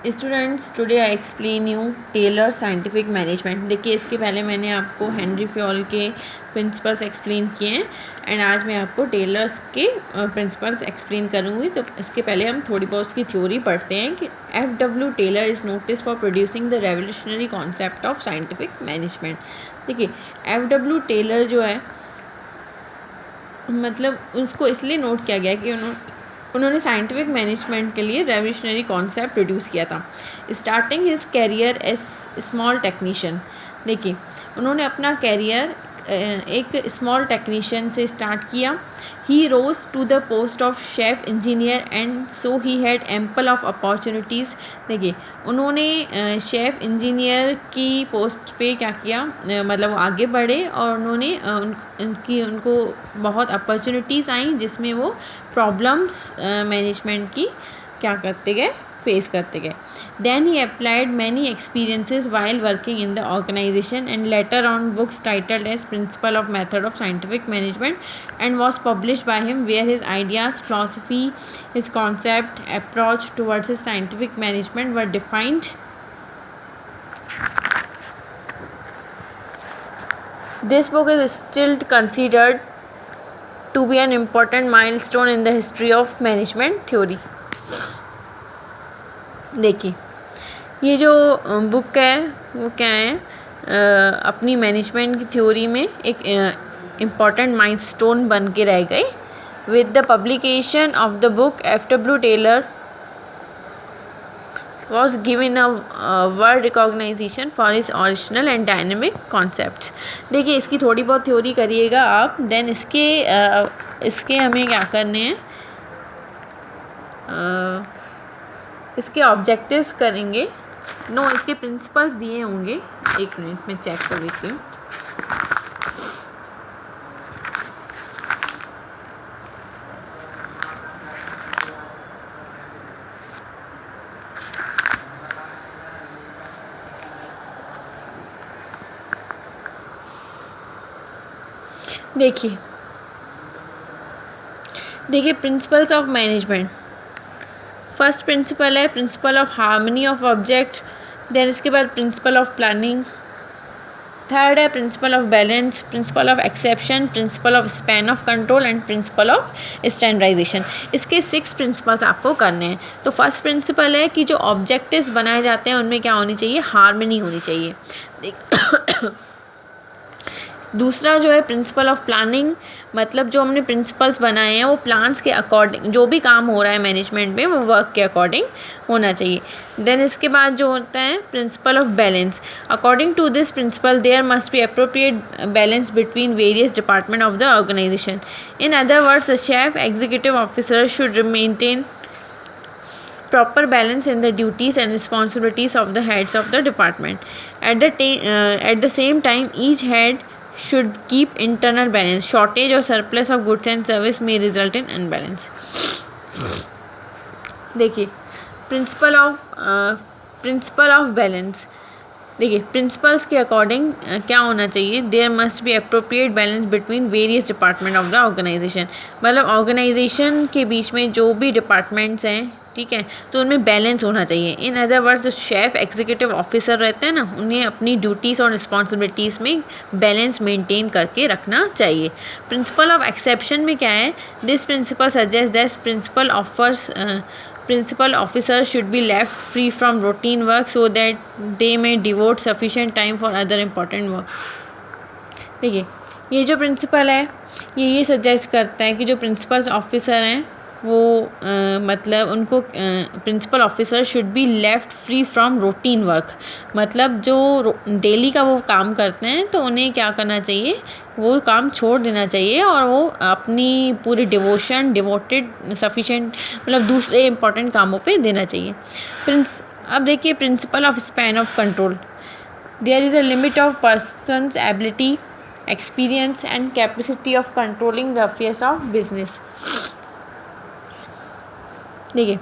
Students, today I explain you Taylor scientific management. देखिए, इसके पहले मैंने आपको हेनरी फ्योल के प्रिंसिपल्स एक्सप्लेन किए हैं एंड आज मैं आपको टेलर्स के प्रिंसिपल्स एक्सप्लेन करूँगी। तो इसके पहले हम थोड़ी बहुत उसकी थ्योरी पढ़ते हैं कि F.W. Taylor is notice for producing the revolutionary concept of scientific management. देखिए, F.W. टेलर जो है, मतलब उसको इसलिए नोट किया गया कि उन्होंने साइंटिफिक मैनेजमेंट के लिए रेवोल्यूशनरी कॉन्सेप्ट प्रोड्यूस किया था। Starting his career as small technician. देखिए, उन्होंने अपना कैरियर एक स्मॉल टेक्नीशियन से स्टार्ट किया। He rose to the post of chief engineer and so he had ample of opportunities. देखिए, उन्होंने शेफ़ इंजीनियर की पोस्ट पे क्या किया, मतलब वो आगे बढ़े और उन्होंने उनको बहुत अपॉर्चुनिटीज़ आई जिसमें वो प्रॉब्लम्स मैनेजमेंट की क्या करते गए, फेस करते गए। Then he applied many experiences while working in the organization and later on books titled as Principle of Method of Scientific Management and was published by him, where his ideas, philosophy, his concept, approach towards his scientific management were defined. This book is still considered to be an important milestone in the history of management theory. देखिए, ये जो book है वो क्या है, अपनी management की theory में एक इम्पॉर्टेंट माइलस्टोन बन के रह गई। With the publication of the book F.W. Taylor was given a world recognition for his original and dynamic concepts. देखिए, इसकी थोड़ी बहुत थ्योरी करिएगा आप, देन इसके हमें क्या करने हैं, इसके ऑब्जेक्टिव्स करेंगे। इसके प्रिंसिपल्स दिए होंगे, एक मिनट में चेक कर लेती हूँ। देखिए principles of management. First principle है principle of harmony of object, then इसके बाद प्रिंसिपल ऑफ प्लानिंग। थर्ड है principle of balance, principle of exception, principle of span of control and principle of standardisation. इसके 6 principles आपको करने हैं। तो first principle है कि जो ऑब्जेक्टिव्स बनाए जाते हैं उनमें क्या होनी चाहिए, हार्मनी होनी चाहिए। दूसरा जो है प्रिंसिपल ऑफ प्लानिंग, मतलब जो हमने प्रिंसिपल्स बनाए हैं वो प्लान्स के अकॉर्डिंग, जो भी काम हो रहा है मैनेजमेंट में वो वर्क के अकॉर्डिंग होना चाहिए। देन इसके बाद जो होता है principle of balance. According to this principle there must be appropriate balance between various department of the organisation. In other words, the chief executive officer should maintain proper balance in the duties and responsibilities of the heads of the department. At the same time, each head should keep internal balance. Shortage or surplus of goods and service may result in unbalance. देखिए, principle of balance. देखिए, principles के according क्या होना चाहिए, there must be appropriate balance between various department of the organisation. मतलब organisation के बीच में जो भी डिपार्टमेंट्स हैं, ठीक है, तो उनमें बैलेंस होना चाहिए। इन अदर वर्ड्स, जो शेफ एग्जीक्यूटिव ऑफिसर रहते हैं ना, उन्हें अपनी ड्यूटीज़ और रिस्पॉन्सिबिलिटीज़ में बैलेंस मेंटेन करके रखना चाहिए। प्रिंसिपल ऑफ एक्सेप्शन में क्या है, this principle suggest that principal officers should be left free from routine work so that they may devote sufficient time for other important work. देखिए, ये जो प्रिंसिपल है ये सजेस्ट करता है कि जो प्रिंसिपल ऑफिसर हैं वो मतलब उनको principle officer should be left free from routine work. मतलब जो डेली का वो काम करते हैं तो उन्हें क्या करना चाहिए, वो काम छोड़ देना चाहिए और वो अपनी पूरी डिवोटेड सफिशेंट मतलब दूसरे इंपॉर्टेंट कामों पे देना चाहिए। अब देखिए principle of span of control. There is a limit of person's ability, experience and capacity of controlling the affairs of business. देखिए,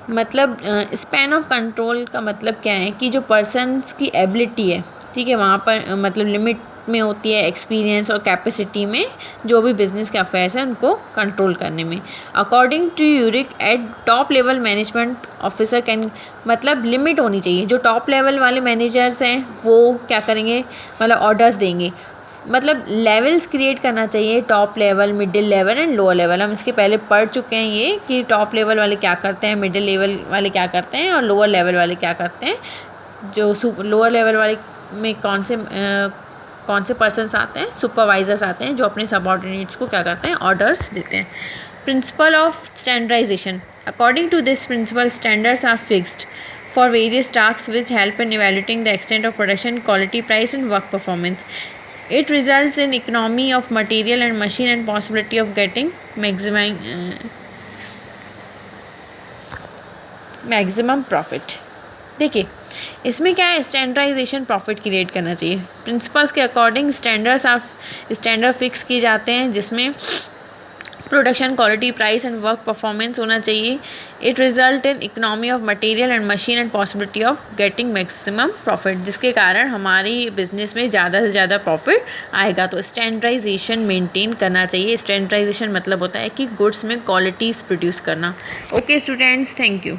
मतलब स्पैन ऑफ कंट्रोल का मतलब क्या है कि जो पर्सन्स की एबिलिटी है, ठीक है, वहाँ पर मतलब लिमिट में होती है एक्सपीरियंस और कैपेसिटी में, जो भी बिजनेस के अफेयर्स हैं उनको कंट्रोल करने में। According to Urwick at top level management officer can, मतलब लिमिट होनी चाहिए। जो टॉप लेवल वाले मैनेजर्स हैं वो क्या करेंगे, मतलब ऑर्डर्स देंगे, मतलब लेवल्स क्रिएट करना चाहिए, top level, middle level and lower level. हम इसके पहले पढ़ चुके हैं ये कि टॉप लेवल वाले क्या करते हैं, मिडिल लेवल वाले क्या करते हैं और लोअर लेवल वाले क्या करते हैं। जो लोअर लेवल वाले में कौन से पर्सन्स आते हैं, सुपरवाइजर्स आते हैं, जो अपने सबऑर्डिनेट्स को क्या करते हैं, ऑर्डर्स देते हैं। Principle of standardisation, according to this principle standards are fixed for various tasks which help in evaluating the extent of production, quality, price and work performance. It results in economy of material and machine and possibility of getting maximum profit. देखिए इसमें क्या है, standardisation profit create करना चाहिए। Principles के according standard fix किए जाते हैं जिसमें production, quality, price and work performance होना चाहिए। It result in economy of material and machine and possibility of getting maximum profit, जिसके कारण हमारी बिजनेस में ज़्यादा से ज़्यादा प्रॉफिट आएगा। तो स्टैंडर्डाइजेशन मेंटेन करना चाहिए। स्टैंडर्डाइजेशन मतलब होता है कि गुड्स में क्वालिटीज़ प्रोड्यूस करना। Okay students, thank you.